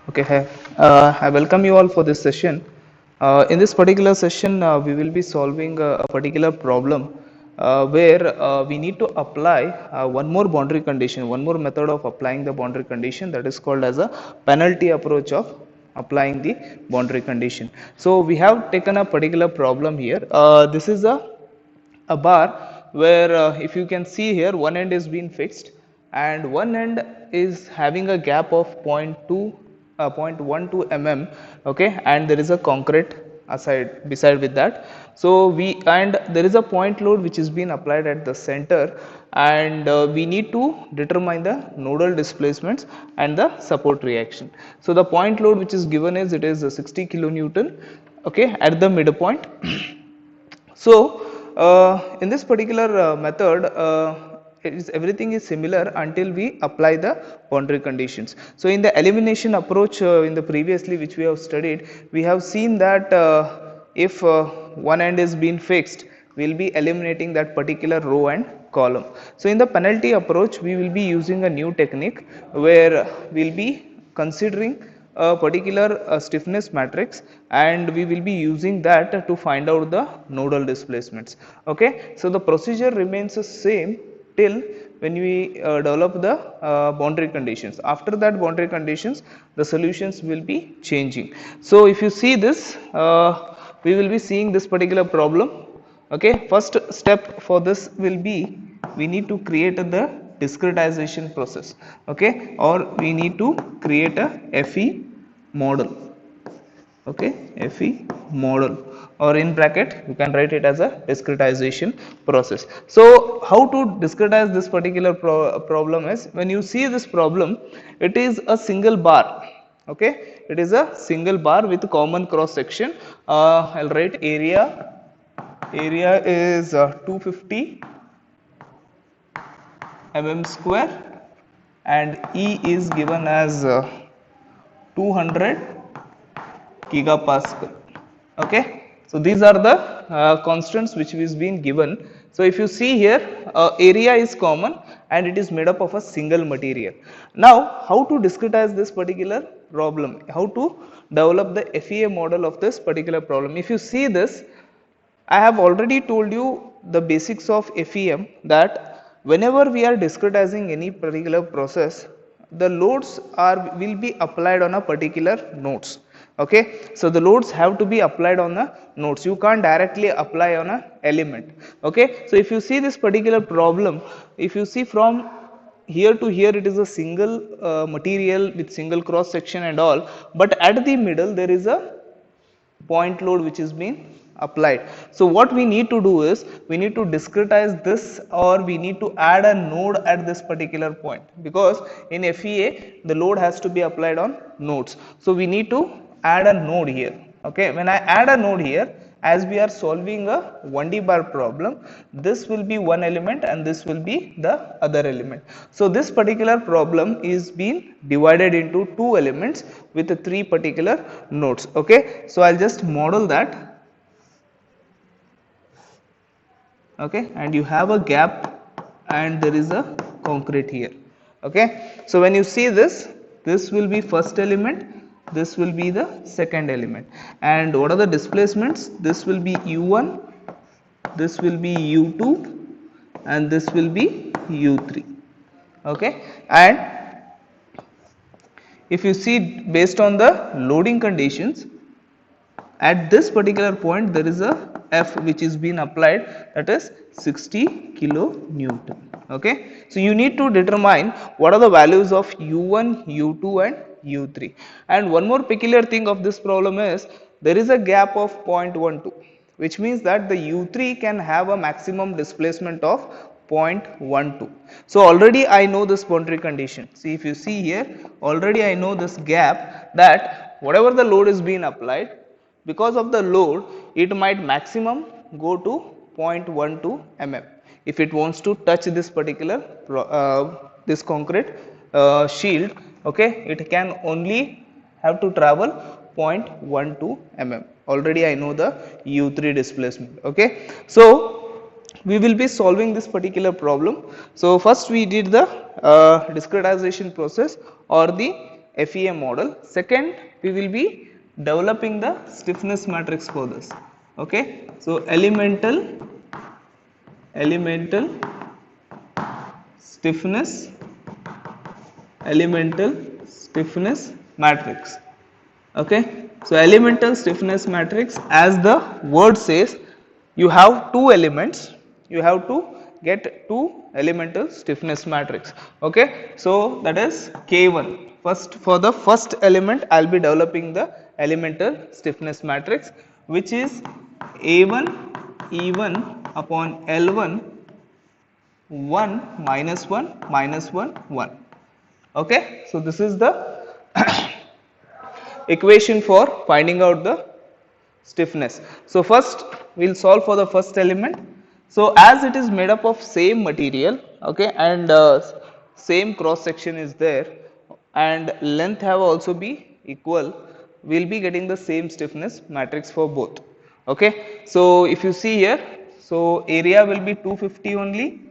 Okay, hi. I welcome you all for this session. In this particular session, we will be solving a particular problem where we need to apply one more boundary condition, one more method of applying the boundary condition, that is called as a penalty approach of applying the boundary condition. So we have taken a particular problem here. This is a bar where if you can see here, one end is being fixed and one end is having a gap of 0.12 mm, okay, and there is a concrete aside beside with that. So there is a point load which is being applied at the center, and we need to determine the nodal displacements and the support reaction. So the point load which is given is, it is 60 kilonewton, okay, at the midpoint. So in this particular method, everything is similar until we apply the boundary conditions. So in the elimination approach, in the previously which we have studied, we have seen that if one end is being fixed, we will be eliminating that particular row and column. So in the penalty approach, we will be using a new technique where we will be considering a particular stiffness matrix, and we will be using that to find out the nodal displacements. Okay, so the procedure remains the same till when we develop the boundary conditions. After that boundary conditions, the solutions will be changing. So if you see this, we will be seeing this particular problem. Okay, first step for this will be, we need to create the discretization process, okay, or we need to create a FE model, okay, FE model, or in bracket you can write it as a discretization process. So how to discretize this particular problem is, when you see this problem, it is a single bar, okay, it is a single bar with common cross section. I'll write area is 250 mm square, and E is given as 200 gigapascal. Okay, so these are the constants which is being given. So if you see here, area is common and it is made up of a single material. Now how to discretize this particular problem, how to develop the FEA model of this particular problem? If you see this, I have already told you the basics of FEM, that whenever we are discretizing any particular process, the loads will be applied on a particular nodes. Okay, so the loads have to be applied on the nodes, you can't directly apply on a element. Okay, so if you see this particular problem, if you see from here to here, it is a single material with single cross section and all, but at the middle there is a point load which is being applied. So what we need to do is, we need to discretize this, or we need to add a node at this particular point, because in FEA the load has to be applied on nodes. So we need to add a node here. Okay, when I add a node here, as we are solving a 1D bar problem, this will be one element and this will be the other element. So this particular problem is being divided into two elements with three particular nodes. Okay, so I'll just model that. Okay, and you have a gap and there is a concrete here. Okay, so when you see this, this will be first element, this will be the second element, and what are the displacements? This will be u1, this will be u2, and this will be u3. Okay, and if you see, based on the loading conditions, at this particular point there is a F which is being applied, that is 60 kilo Newton. Okay, so you need to determine what are the values of u1, u2 and u3. And one more peculiar thing of this problem is, there is a gap of 0.12, which means that the u3 can have a maximum displacement of 0.12. So already I know this boundary condition. See, if you see here, already I know this gap, that whatever the load is being applied, because of the load, it might maximum go to 0.12 mm. If it wants to touch this particular this concrete shield, okay, it can only have to travel 0.12 mm. Already I know the u3 displacement. Okay, so we will be solving this particular problem. So first we did the discretization process, or the FEM model. Second, we will be developing the stiffness matrix for this. Okay, so elemental stiffness matrix. Okay, so elemental stiffness matrix, as the word says, you have two elements, you have to get two elemental stiffness matrix. Okay, so that is K1. First, for the first element I will be developing the elemental stiffness matrix, which is A1 E1 upon L1 1 minus 1 minus 1 1. Okay, so this is the equation for finding out the stiffness. So first we will solve for the first element. So as it is made up of same material, okay, and same cross section is there, and length have also be equal, we will be getting the same stiffness matrix for both. Okay, so if you see here, so area will be 250 only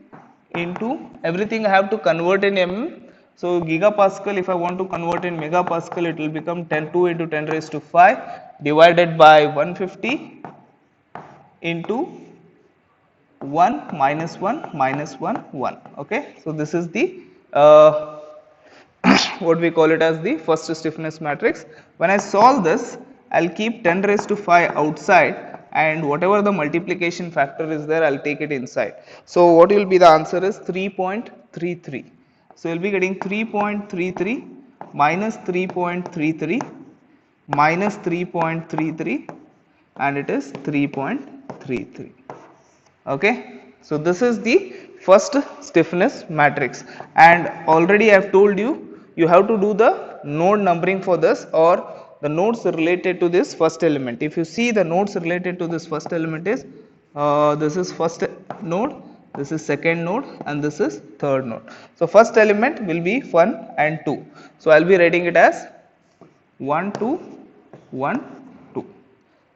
into everything I have to convert in mm. So gigapascal, if I want to convert in megapascal, it will become 2 into 10 raised to 5 divided by 150 into 1 minus 1 minus 1 1. Okay, so this is the what we call it as the first stiffness matrix. When I solve this, I'll keep 10 raised to 5 outside, and whatever the multiplication factor is there, I'll take it inside. So what will be the answer is 3.33. So you'll be getting 3.33 minus 3.33 minus 3.33, and it is 3.33. Okay, so this is the first stiffness matrix, and already I have told you, you have to do the node numbering for this, or the nodes related to this first element. If you see, the nodes related to this first element is this is first node, this is second node, and this is third node. So first element will be 1 and 2. So I will be writing it as 1 2 1 2.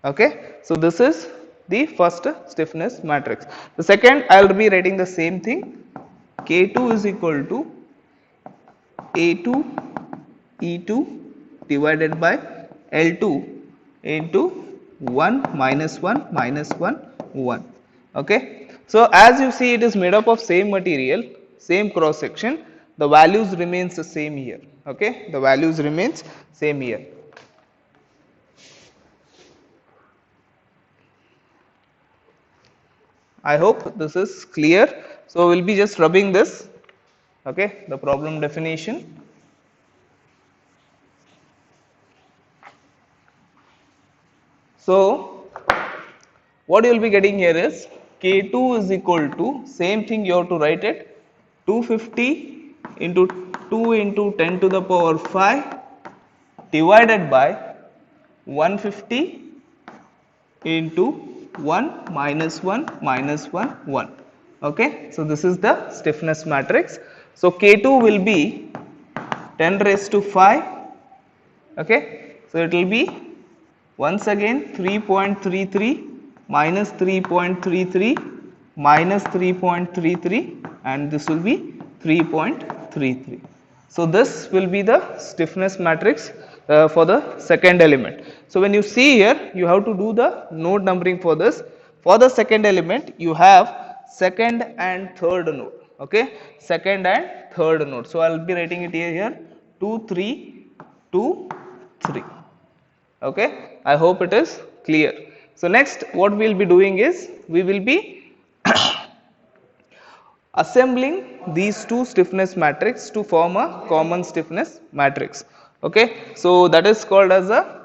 Okay, so this is the first stiffness matrix. The second, I will be writing the same thing. K2 is equal to A2 E2 divided by L2 into 1 minus 1 minus 1 1. Okay, so as you see, it is made up of same material, same cross section. The values remains the same here. Okay, the values remains same here. I hope this is clear. So we'll be just rubbing this, okay, the problem definition. So what you will be getting here is K2 is equal to, same thing you have to write it, 250 into 2 into 10 to the power 5 divided by 150 into 1 minus 1 minus 1 1. Okay, so this is the stiffness matrix. So K2 will be 10 raised to 5. Okay, so it will be once again 3.33 minus 3.33 minus 3.33, and this will be 3.33. So this will be the stiffness matrix for the second element. So when you see here, you have to do the node numbering for this. For the second element, you have second and third node. Okay, second and third node. So I will be writing it here 2 3 2 3. Okay, I hope it is clear. So next, what we will be doing is, we will be assembling these two stiffness matrix to form a common stiffness matrix. Okay, so that is called as a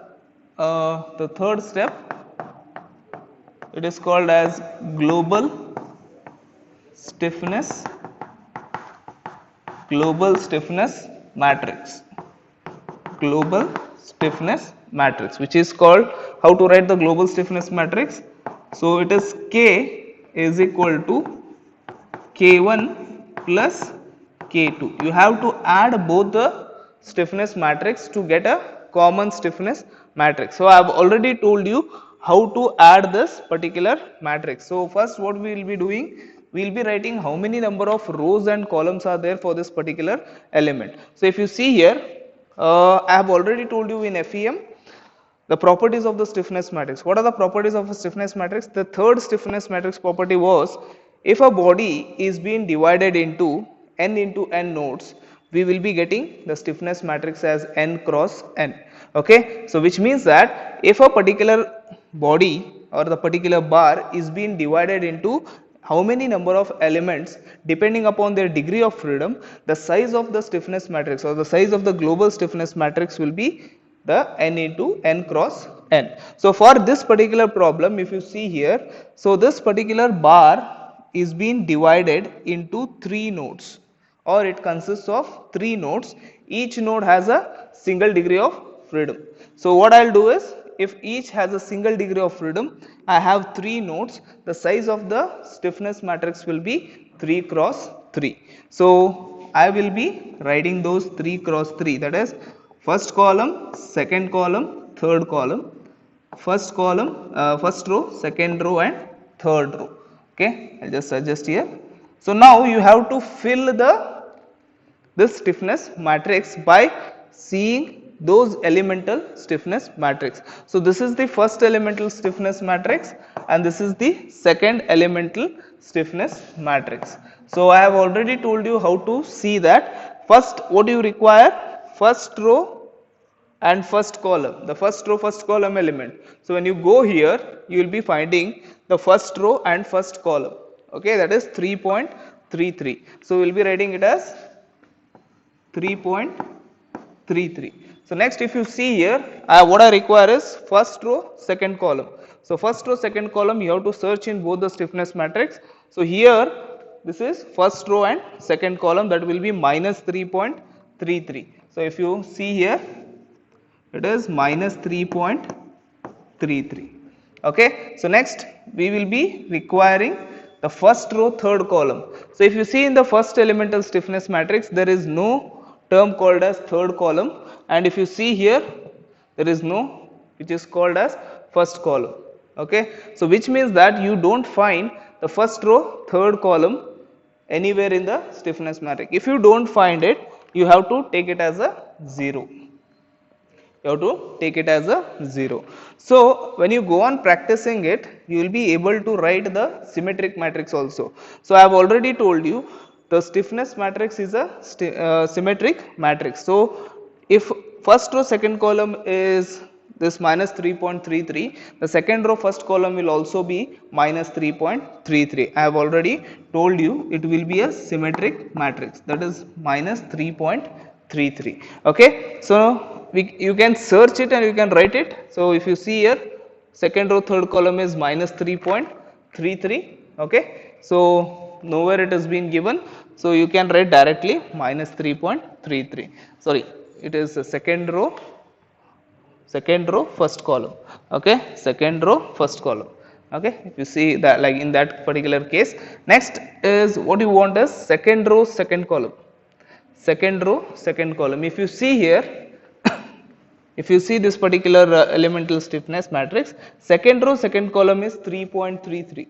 the third step. It is called as global stiffness matrix. Global stiffness matrix, which is called, how to write the global stiffness matrix? So it is K is equal to K1 plus K2. You have to add both the stiffness matrix to get a common stiffness matrix. So I have already told you how to add this particular matrix. So first, what we will be doing, we will be writing how many number of rows and columns are there for this particular element. So if you see here, I have already told you in FEM the properties of the stiffness matrix. What are the properties of a stiffness matrix? The third stiffness matrix property was, if a body is being divided into n nodes, we will be getting the stiffness matrix as n cross n. Okay, so which means that if a particular body or the particular bar is being divided into how many number of elements, depending upon their degree of freedom, the size of the stiffness matrix or the size of the global stiffness matrix will be the n into n cross n. So for this particular problem, if you see here, so this particular bar is being divided into 3 nodes, or it consists of 3 nodes. Each node has a single degree of freedom. So what I will do is, if each has a single degree of freedom, I have 3 nodes, the size of the stiffness matrix will be 3 cross 3. So I will be writing those 3 cross 3, that is first column, second column, third column, first column, first row, second row and third row. Okay, I'll just suggest here. So now you have to fill this stiffness matrix by seeing those elemental stiffness matrix. So this is the first elemental stiffness matrix and this is the second elemental stiffness matrix. So I have already told you how to see that. First, what do you require? First row and first column, the first row first column element. So when you go here, you will be finding the first row and first column. Okay, that is 3.33. So we will be writing it as 3.33. So next, if you see here, what I require is first row second column. So first row second column, you have to search in both the stiffness matrix. So here this is first row and second column, that will be minus 3.33. So if you see here, it is minus 3.33. Okay, so next we will be requiring the first row third column. So if you see in the first elemental stiffness matrix, there is no term called as third column, and if you see here, there is no which is called as first column. Okay, so which means that you don't find the first row third column anywhere in the stiffness matrix. If you don't find it, you have to take it as a 0. You have to take it as a 0. So when you go on practicing it, you will be able to write the symmetric matrix also. So I have already told you the stiffness matrix is a symmetric matrix. So if first row second column is this minus 3.33, the second row first column will also be minus 3.33. I have already told you it will be a symmetric matrix, that is minus 3.33. Okay, so you can search it and you can write it. So if you see here, second row third column is minus 3.33. Okay, so nowhere it has been given, so you can write directly minus 3.33. Sorry, it is the second row first column. Okay, second row first column. Okay, if you see that, like in that particular case. Next is what you want is second row second column. Second row second column. If you see here, if you see this particular elemental stiffness matrix, second row second column is 3.33.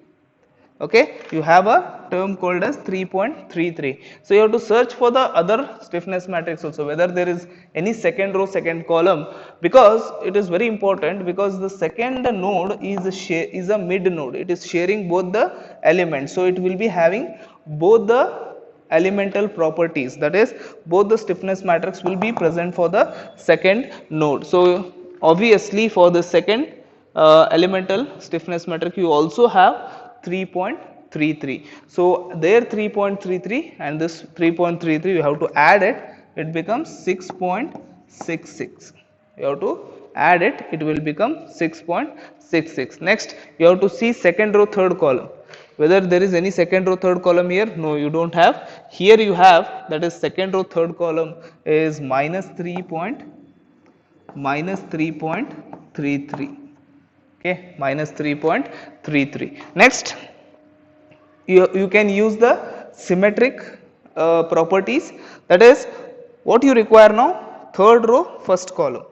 Okay, you have a term called as 3.33. So you have to search for the other stiffness matrix also, whether there is any second row second column, because it is very important, because the second node is a mid node. It is sharing both the elements, so it will be having both the elemental properties, that is both the stiffness matrix will be present for the second node. So obviously for the second elemental stiffness matrix, you also have 3.33. So there 3.33 and this 3.33, you have to add it, it becomes 6.66. You have to add it, it will become 6.66. Next, you have to see second row third column, whether there is any second row third column here. No, you don't have. Here you have, that is second row third column is minus 3.33. Okay, minus 3.33. Next, you can use the symmetric properties, that is what you require now, third row first column.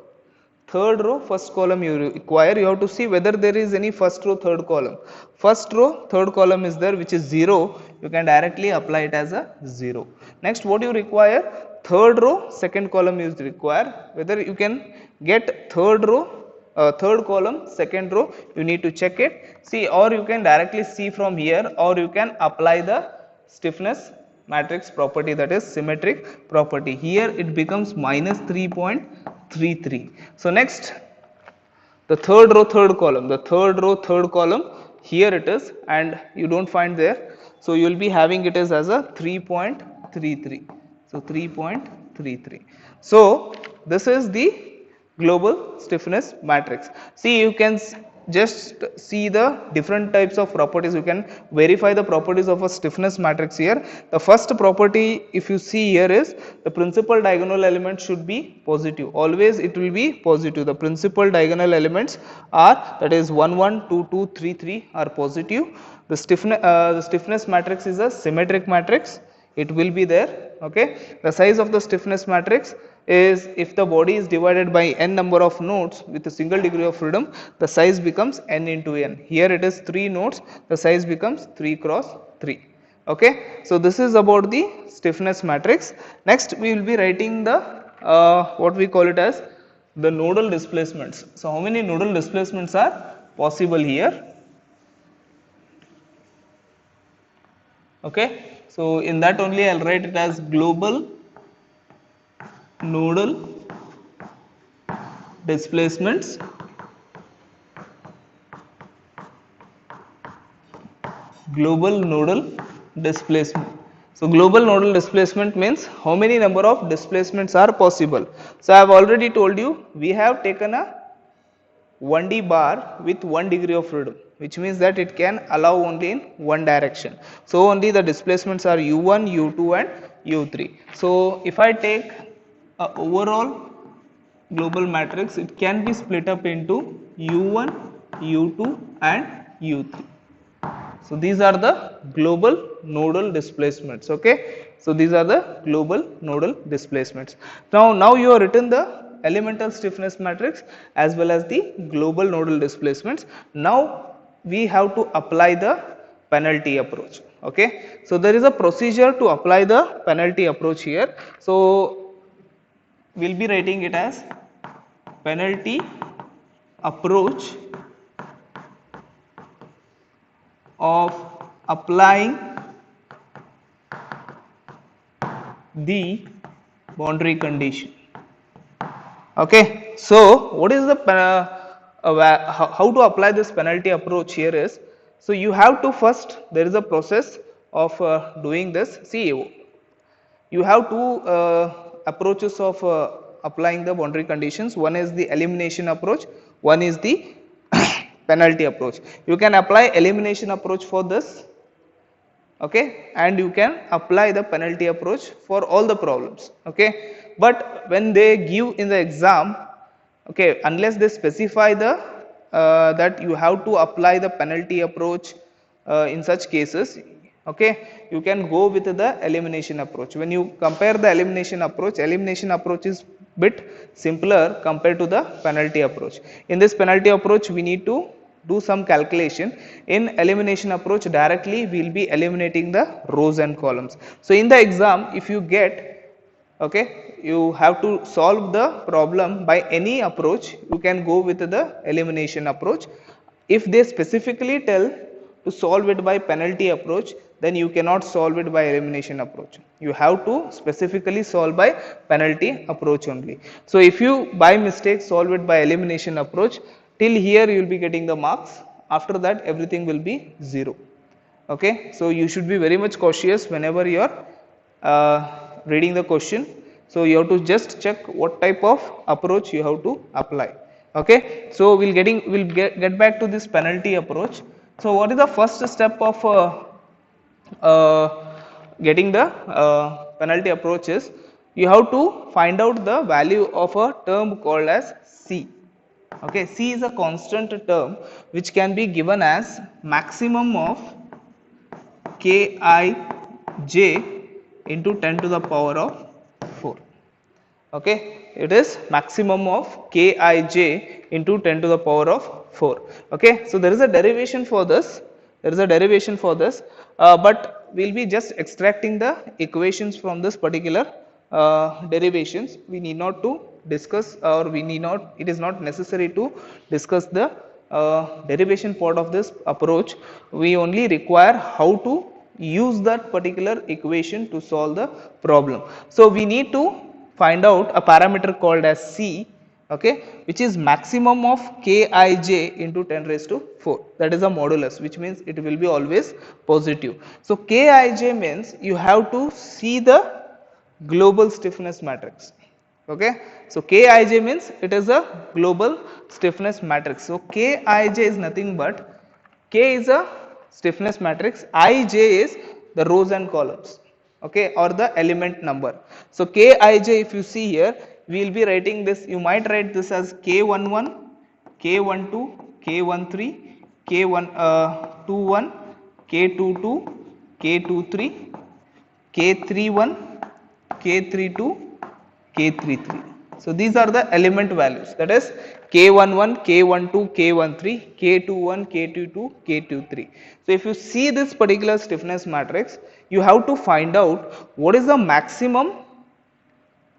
Third row first column you require, you have to see whether there is any first row third column. First row third column is there, which is 0, you can directly apply it as a 0. Next, what you require, third row, second column is required. Whether you can get third row, third column, second row, you need to check it. See, or you can directly see from here, or you can apply the stiffness matrix property, that is symmetric property. Here it becomes minus 3.33. So next, the third row, third column, the third row, third column, here it is, and you don't find there, so you will be having it as a 3.33. So 3.33. So this is the global stiffness matrix. See, you can just see the different types of properties. You can verify the properties of a stiffness matrix here. The first property, if you see here, is the principal diagonal element should be positive. Always it will be positive. The principal diagonal elements are, that is 1 1 2 2 3 3 are positive. The stiffness matrix is a symmetric matrix. It will be there. Okay. The size of the stiffness matrix is, if the body is divided by n number of nodes with a single degree of freedom, the size becomes n into n. Here it is 3 nodes, the size becomes 3 cross 3. Okay. So this is about the stiffness matrix. Next we will be writing the what we call it as the nodal displacements. So how many nodal displacements are possible here? Okay. So in that only I will write it as global nodal displacements. Global nodal displacement. So global nodal displacement means how many number of displacements are possible. So I have already told you, we have taken a 1D bar with 1 degree of freedom, which means that it can allow only in one direction. So only the displacements are u1, u2 and u3. So if I take a overall global matrix, it can be split up into u1, u2 and u3. So these are the global nodal displacements. Okay. So these are the global nodal displacements. Now you have written the elemental stiffness matrix as well as the global nodal displacements. Now we have to apply the penalty approach. Okay. So there is a procedure to apply the penalty approach here. So we will be writing it as penalty approach of applying the boundary condition. Okay. So what is the how to apply this penalty approach here is, so you have to first, there is a process of doing this. See, you have two approaches of applying the boundary conditions. One is the elimination approach, one is the penalty approach. You can apply elimination approach for this, okay, and you can apply the penalty approach for all the problems. Okay. But when they give in the exam, okay, unless they specify the that you have to apply the penalty approach in such cases, okay, you can go with the elimination approach. When you compare the elimination approach is bit simpler compared to the penalty approach. In this penalty approach, we need to do some calculation. In elimination approach, directly we will be eliminating the rows and columns. So in the exam, if you get, okay, you have to solve the problem by any approach, you can go with the elimination approach. If they specifically tell to solve it by penalty approach, then you cannot solve it by elimination approach. You have to specifically solve by penalty approach only. So if you by mistake solve it by elimination approach, till here you will be getting the marks. After that, everything will be 0. Okay. So you should be very much cautious whenever you are reading the question. So you have to just check what type of approach you have to apply. Okay. So we'll get back to this penalty approach. So what is the first step of getting the penalty approach is, you have to find out the value of a term called as C. Okay, C is a constant term which can be given as maximum of Kij into 10 to the power of 4. Okay, it is maximum of Kij into 10 to the power of 4. Okay, so there is a derivation for this. But we will be just extracting the equations from this particular derivations, we need not to discuss, or we need not, it is not necessary to discuss the derivation part of this approach. We only require how to use that particular equation to solve the problem. So we need to find out a parameter called as C, okay, which is maximum of Kij into 10 raised to 4. That is a modulus, which means it will be always positive. So Kij means you have to see the global stiffness matrix. Okay, so Kij means it is a global stiffness matrix. So Kij is nothing but, K is a stiffness matrix, Ij is the rows and columns, okay, or the element number. So Kij, if you see here, we will be writing this, you might write this as K11, K12, K13, K21, K22, K23, K31, K32, K33. So these are the element values, that is K11, K12, K13, K21, K22, K23. So if you see this particular stiffness matrix, you have to find out what is the maximum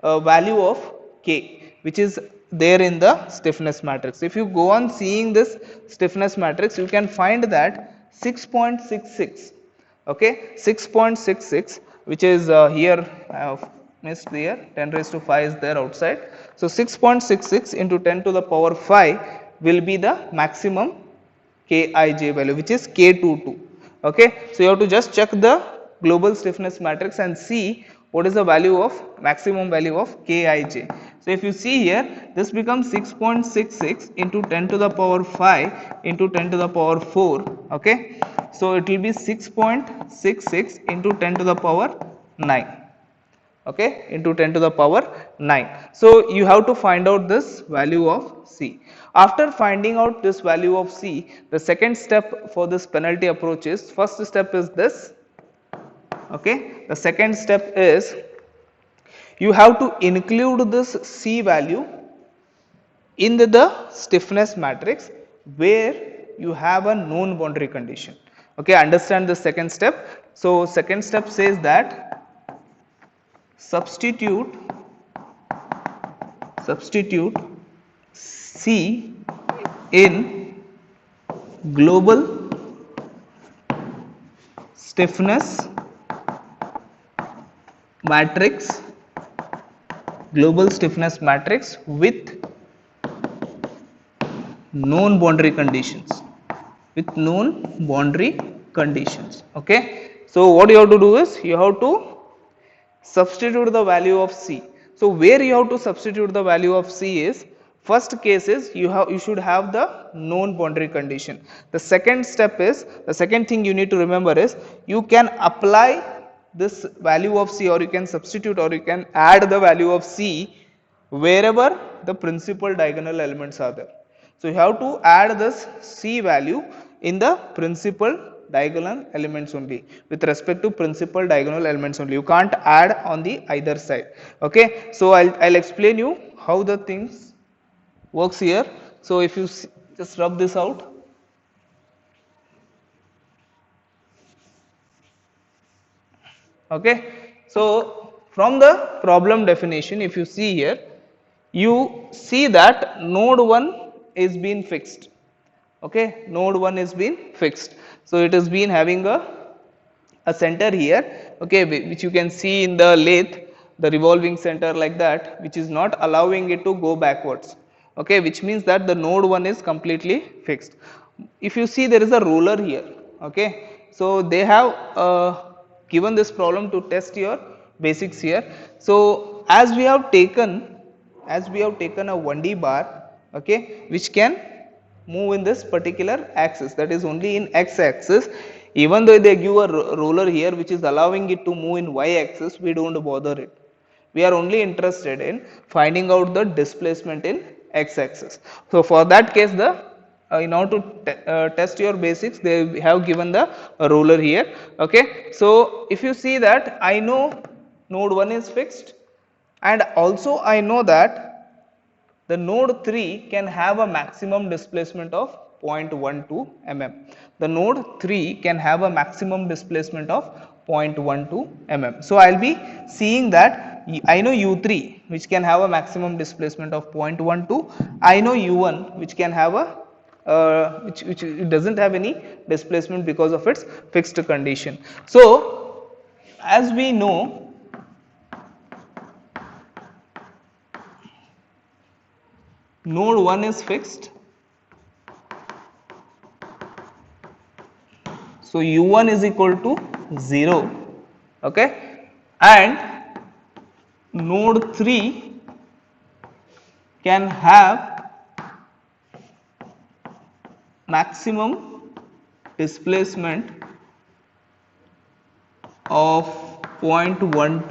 value of K which is there in the stiffness matrix. If you go on seeing this stiffness matrix, you can find that 6.66, okay, 6.66, which is here I have missed there, 10 raised to 5 is there outside. So 6.66 into 10 to the power 5 will be the maximum Kij value, which is K22. Okay, so you have to just check the global stiffness matrix and see what is the value of maximum value of Kij. So if you see here, this becomes 6.66 into 10 to the power 5 into 10 to the power 4. Okay, so it will be 6.66 into 10 to the power 9. Okay, into 10 to the power 9. So you have to find out this value of C. After finding out this value of C, the second step for this penalty approach is, first step is this, okay, the second step is you have to include this C value in the stiffness matrix where you have a known boundary condition. Okay, understand the second step. So second step says that substitute C in global stiffness matrix, with known boundary conditions, okay. So what you have to do is you have to substitute the value of C. So where you have to substitute the value of C is, first case is you should have the known boundary condition. The second step is, the second thing you need to remember is, you can apply this value of C, or you can substitute, or you can add the value of C wherever the principal diagonal elements are there. So you have to add this C value in the principal diagonal elements only, with respect to principal diagonal elements only. You can't add on the either side. Okay, so I'll explain you how the things works here. So if you just rub this out, okay. So from the problem definition, if you see here, you see that node 1 is being fixed. Okay, node 1 is being fixed. So it has been having a center here, okay, which you can see in the lathe, the revolving center like that, which is not allowing it to go backwards. Okay, which means that the node 1 is completely fixed. If you see, there is a roller here. Okay, so they have given this problem to test your basics here. So as we have taken a 1D bar, okay, which can move in this particular axis, that is only in x axis. Even though they give a roller here which is allowing it to move in y axis, we don't bother it. We are only interested in finding out the displacement in x axis. So for that case, the in order to test your basics, they have given the roller here. Okay, so if you see that, I know node 1 is fixed, and also I know that the node 3 can have a maximum displacement of 0.12 mm. The node 3 can have a maximum displacement of 0.12 mm. So I'll be seeing that I know U3 which can have a maximum displacement of 0.12. I know U1 which can have a which it doesn't have any displacement because of its fixed condition. So as we know, node 1 is fixed, so U1 is equal to 0, okay, and node 3 can have maximum displacement of 0.12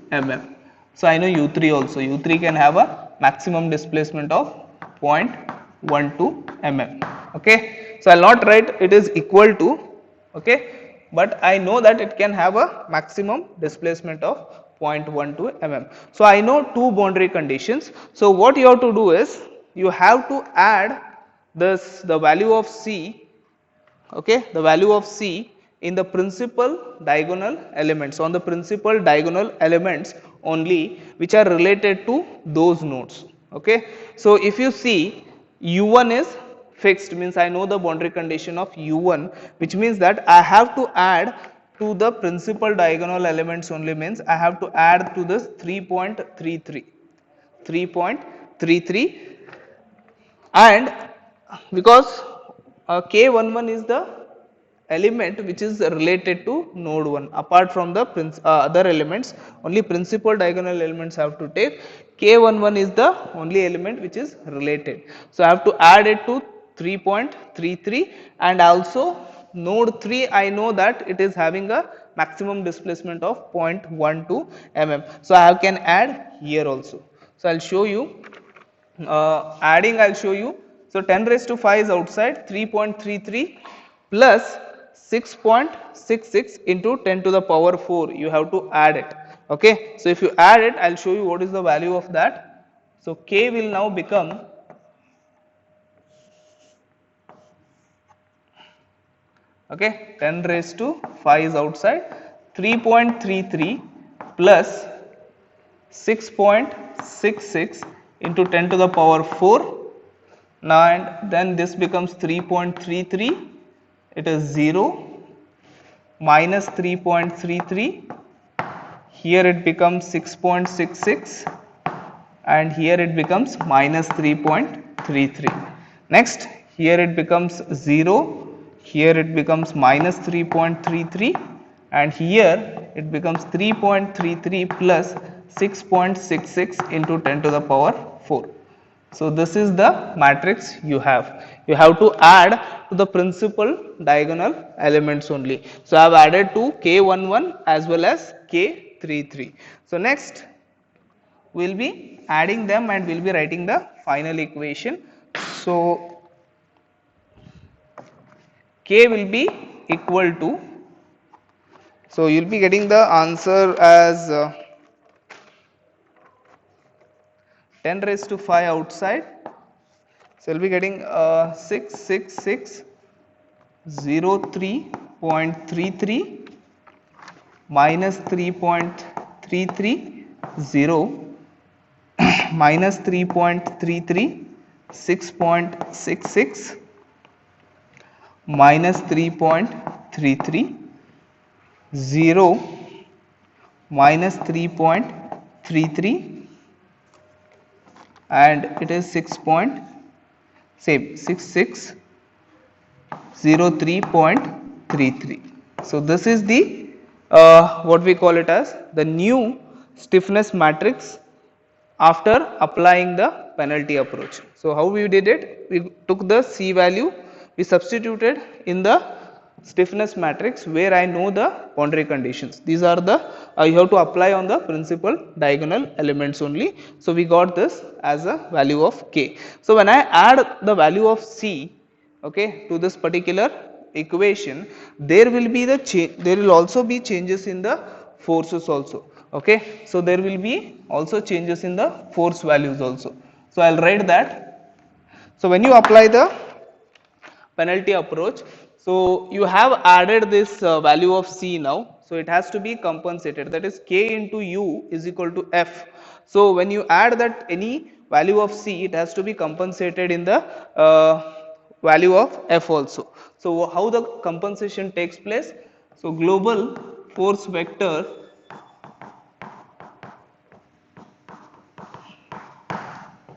mm. So I know U3 also. U3 can have a maximum displacement of 0.12 mm. Okay. So I'll not write it is equal to, okay, but I know that it can have a maximum displacement of 0.12 mm. So I know two boundary conditions. So what you have to do is you have to add the value of C, okay, the value of C in the principal diagonal elements, on the principal diagonal elements only which are related to those nodes, okay. So if you see U1 is fixed, means I know the boundary condition of U1, which means that I have to add to the principal diagonal elements only, means I have to add to this 3.33, and because K11 is the element which is related to node 1, apart from the other elements, only principal diagonal elements have to take. K11 is the only element which is related, so I have to add it to 3.33, and also node 3 I know that it is having a maximum displacement of 0.12 mm, so I can add here also. So I'll show you adding, I'll show you. So 10 raised to 5 is outside, 3.33 plus 6.66 into 10 to the power 4, you have to add it, okay. So if you add it, I'll show you what is the value of that. So K will now become, okay, 10 raised to 5 is outside, 3.33 plus 6.66 into 10 to the power 4. Now and then this becomes 3.33, it is 0, minus 3.33, here it becomes 6.66, and here it becomes minus 3.33. Next, here it becomes 0, here it becomes minus 3.33, and here it becomes 3.33 plus 6.66 into 10 to the power 4. So this is the matrix you have. You have to add to the principal diagonal elements only. So I have added to K11 as well as K33. So next we will be adding them and we will be writing the final equation. So K will be equal to, so you will be getting the answer as 10 raised to 5 outside. So you will be getting 66603.33 minus 3.330 minus 3.33, 6.66 minus 3.33, 0 minus 3.33, and it is 6603.33. So this is the what we call it as the new stiffness matrix after applying the penalty approach. So how we did it? We took the C value, we substituted in the stiffness matrix where I know the boundary conditions. These are the you have to apply on the principal diagonal elements only. So we got this as a value of K. So when I add the value of C, okay, to this particular equation, there will be there will also be changes in the forces also, okay. So there will be also changes in the force values also. So I'll write that. So when you apply the penalty approach, so you have added this value of C now. So it has to be compensated, that is k into u is equal to f. So when you add that any value of c, it has to be compensated in the value of f also. So how the compensation takes place? So global force vector,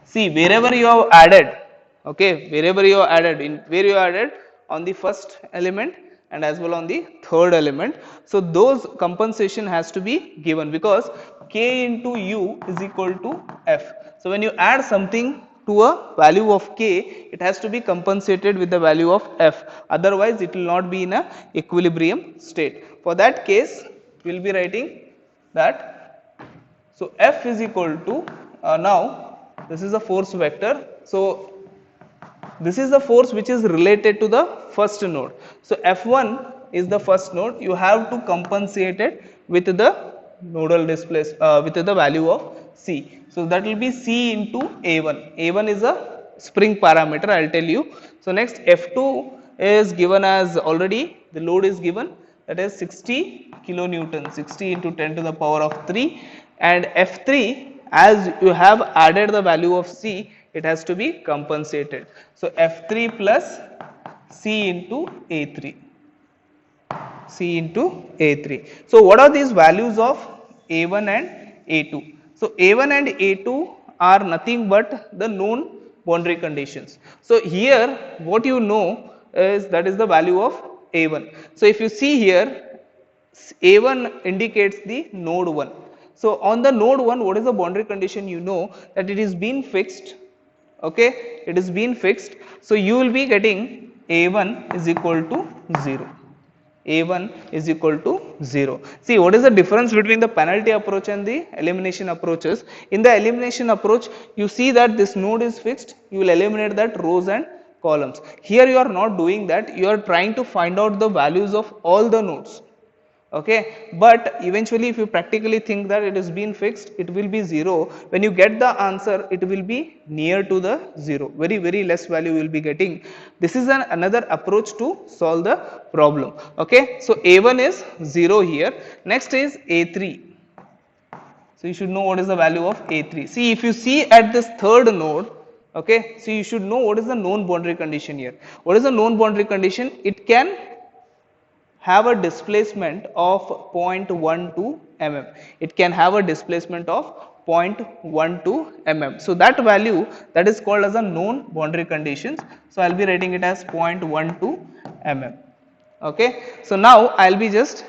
see wherever you have added, okay, wherever you have added, in where you added on the first element and as well on the third element, so those compensation has to be given, because k into u is equal to f. So when you add something to a value of k, it has to be compensated with the value of f, otherwise it will not be in a equilibrium state. For that case, we will be writing that, so f is equal to, now this is a force vector. So this is the force which is related to the first node. So F1 is the first node. You have to compensate it with the nodal displacement, with the value of C. So that will be C into A1. A1 is a spring parameter, I will tell you. So next F2 is given as, already the load is given, that is 60 kilonewton, 60 into 10 to the power of 3, and F3, as you have added the value of C, it has to be compensated. So F3 plus C into A3, C into A3. So what are these values of A1 and A2? So A1 and A2 are nothing but the known boundary conditions. So here what you know is, that is the value of A1. So if you see here, A1 indicates the node 1. So on the node 1, what is the boundary condition? You know that it is been fixed, okay, it is been fixed. So you will be getting A1 is equal to 0. A1 is equal to 0. See, what is the difference between the penalty approach and the elimination approaches? In the elimination approach, you see that this node is fixed, you will eliminate that rows and columns. Here you are not doing that, you are trying to find out the values of all the nodes. Okay, but eventually if you practically think that it is been fixed, it will be 0. When you get the answer, it will be near to the 0, very less value you will be getting. This is another approach to solve the problem. Okay, so A1 is 0 here. Next is A3. So you should know what is the value of A3. See, if you see at this third node, okay, so you should know what is the known boundary condition here. What is the known boundary condition? It can have a displacement of 0.12 mm. It can have a displacement of 0.12 mm. So that value, that is called as a known boundary conditions. So I will be writing it as 0.12 mm. Okay. So now I will be just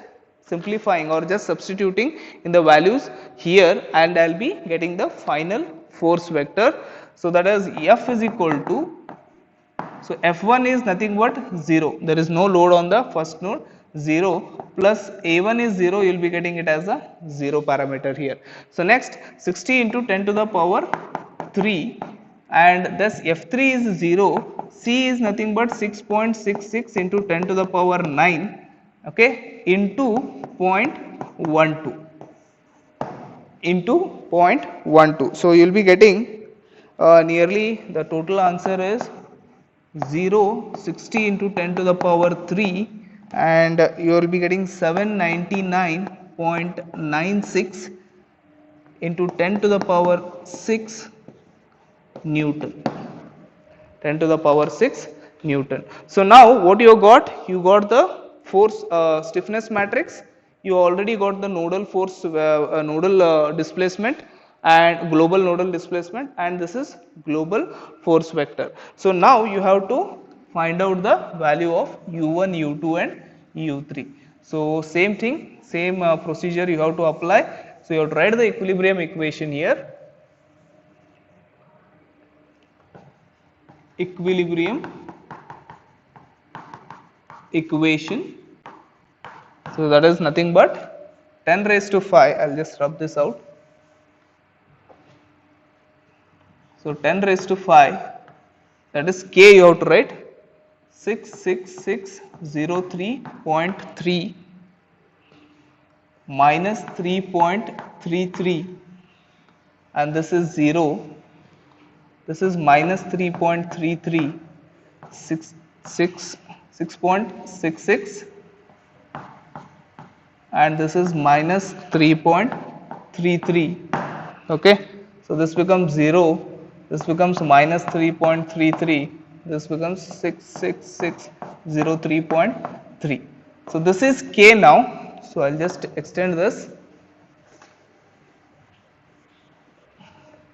simplifying or just substituting in the values here, and I will be getting the final force vector. So that is F is equal to, so F1 is nothing but 0, there is no load on the first node, 0 plus A1 is 0, you will be getting it as a 0 parameter here. So next 60 into 10 to the power 3, and thus F3 is 0, C is nothing but 6.66 into 10 to the power 9, okay, into 0.12 into 0.12. So you will be getting nearly, the total answer is 0, 60 into 10 to the power 3, and you will be getting 799.96 into 10 to the power 6 Newton. 10 to the power 6 Newton. So now what you got? You got the force stiffness matrix. You already got the nodal force, nodal displacement and global nodal displacement, and this is global force vector. So now you have to find out the value of u1, u2 and u3. So same thing, same procedure you have to apply. So you have to write the equilibrium equation here. Equilibrium equation. So that is nothing but 10 raised to 5. I will just rub this out. So 10 raised to 5, that is K you have to write 66603.3 minus 3.33, and this is 0. This is minus 3.33, 6.66 and this is minus 3.33. Okay, so this becomes 0, this becomes minus 3.33, this becomes 66603.3. so this is K now. So I'll just extend this.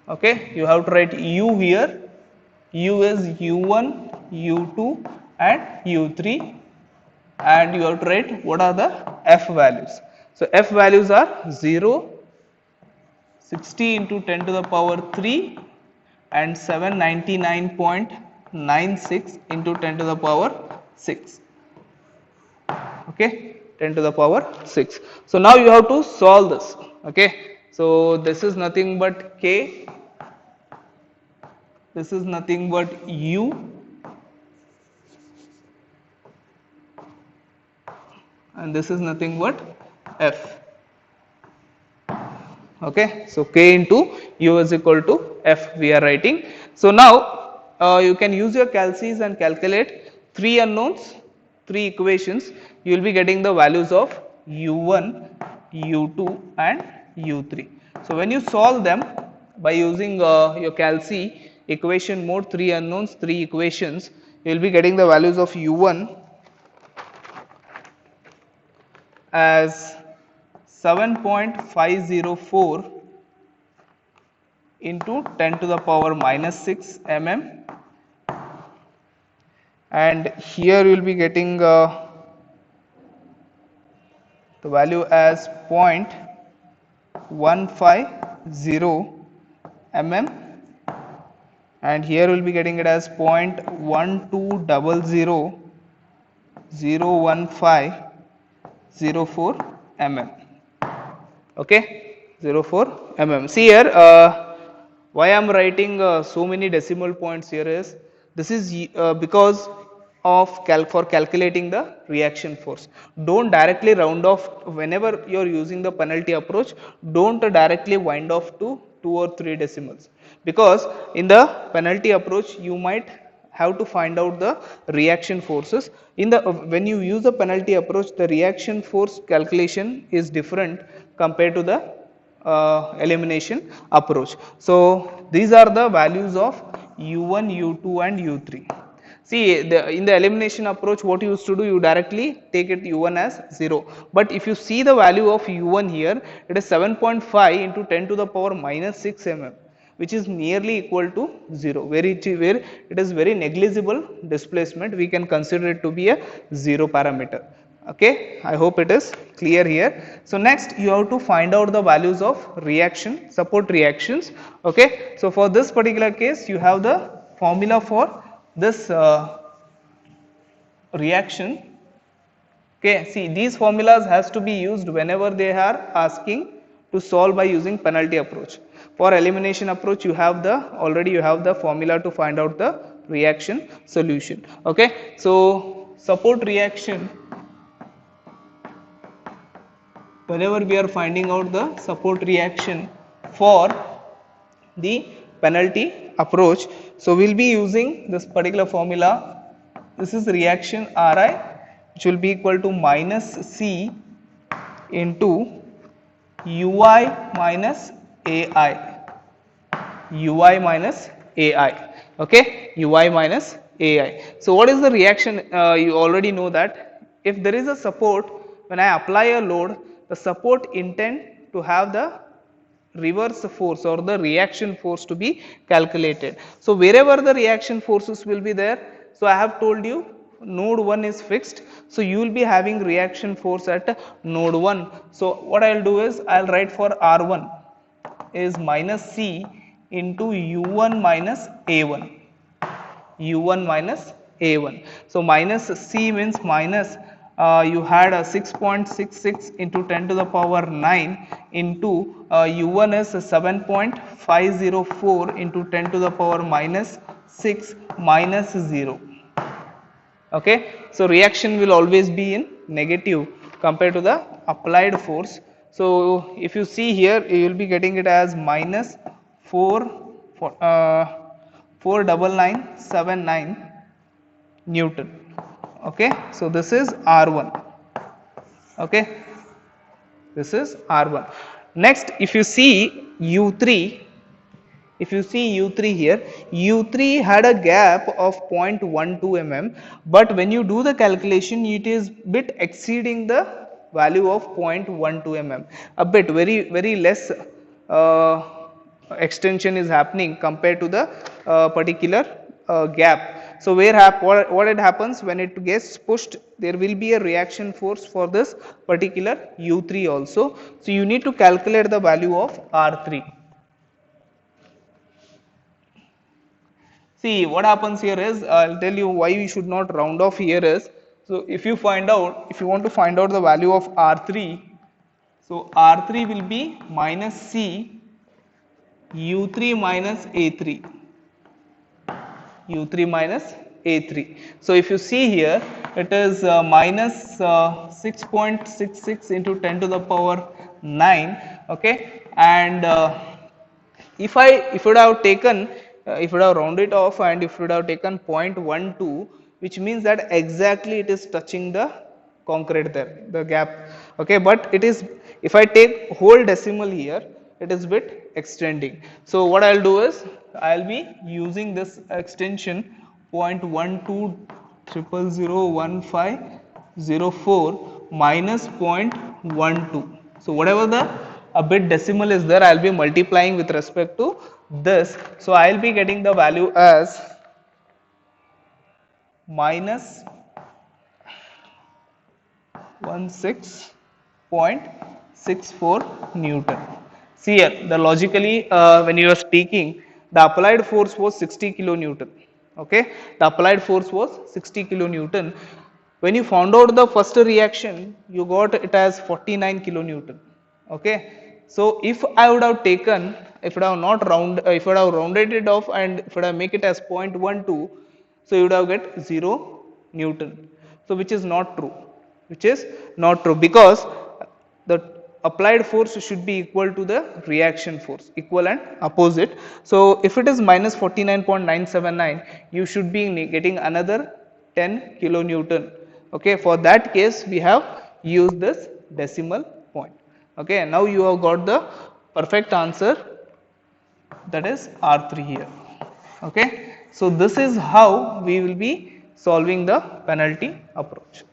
Okay, you have to write U here. U is U1, U2 and U3, and you have to write what are the F values. So F values are 0, 60 into 10 to the power 3 and 799.96 into 10 to the power 6. Okay, 10 to the power 6. So now you have to solve this. Okay, so this is nothing but K, this is nothing but U, and this is nothing but F. Okay, so K into U is equal to F we are writing. So now you can use your calcs and calculate 3 unknowns, 3 equations. You will be getting the values of U1, U2 and U3. So when you solve them by using your calc equation mode, 3 unknowns, 3 equations, you will be getting the values of U1 as 7.504 into 10 to the power minus 6 mm, and here you will be getting the value as 0.150 mm, and here we will be getting it as 0.120001504 mm. Okay, 04 mm. See here, why I am writing so many decimal points here is, this is because of for calculating the reaction force. Don't directly round off whenever you are using the penalty approach. Don't directly wind off to 2 or 3 decimals, because in the penalty approach you might have to find out the reaction forces. In the when you use the penalty approach, the reaction force calculation is different compared to the elimination approach. So these are the values of U1, U2 and U3. See, in the elimination approach, what you used to do, you directly take it U1 as 0. But if you see the value of U1 here, it is 7.5 into 10 to the power minus 6 mm, which is nearly equal to 0, where it is very negligible displacement. We can consider it to be a 0 parameter. Okay, I hope it is clear here. So next you have to find out the values of reaction, support reactions. Okay, so for this particular case, you have the formula for this reaction. Okay, see, these formulas has to be used whenever they are asking to solve by using penalty approach. For elimination approach, you have the formula to find out the reaction solution. Okay, so support reaction, whenever we are finding out the support reaction for the penalty approach, so we will be using this particular formula. This is reaction Ri, which will be equal to minus C into Ui minus Ai, Ui minus Ai. Okay, Ui minus Ai. So what is the reaction? You already know that if there is a support, when I apply a load, the support intend to have the reverse force or the reaction force to be calculated. So wherever the reaction forces will be there, so I have told you node 1 is fixed, so you will be having reaction force at node 1. So what I will do is, I will write for R1 is minus C into U1 minus A1, U1 minus A1. So minus C means minus, you had a 6.66 into 10 to the power 9 into U1 is 7.504 into 10 to the power minus 6 minus 0. Okay, so reaction will always be in negative compared to the applied force. So if you see here, you will be getting it as minus 49979 Newton. Okay, so this is R1. Okay, This is R1. Next, if you see U3, if you see U3 here, U3 had a gap of 0.12 mm, but when you do the calculation, it is bit exceeding the value of 0.12 mm. A bit, very less uh, extension is happening compared to the particular gap. So what it happens when it gets pushed, there will be a reaction force for this particular U3 also. So you need to calculate the value of R3. See, what happens here is, I'll tell you why we should not round off here is, so if you want to find out the value of R3, so R3 will be minus C U3 minus A3, U3 minus A3. So if you see here, it is minus 6.66 into 10 to the power 9, okay, and if I would have taken if would have rounded off and if would have taken 0.12, which means that exactly it is touching the concrete there, the gap, okay, but it is, if I take whole decimal here, it is bit extending. So what I'll do is, I'll be using this extension 0.12001504 minus 0.12. So whatever the a bit decimal is there, I'll be multiplying with respect to this. So I'll be getting the value as minus 16.64 Newton. See here, the logically when you are speaking, the applied force was 60 kilonewton. Okay, the applied force was 60 kilonewton. When you found out the first reaction, you got it as 49 kilonewton. Okay, so if I would have taken, if I would have not if I would have rounded it off and if I would have make it as 0.12, so you would have get 0 Newton. So which is not true, because the applied force should be equal to the reaction force, equal and opposite. So if it is minus 49.979, you should be getting another 10 kilonewton. Okay, for that case we have used this decimal point. Okay, now you have got the perfect answer, that is R3 here. Okay, so this is how we will be solving the penalty approach.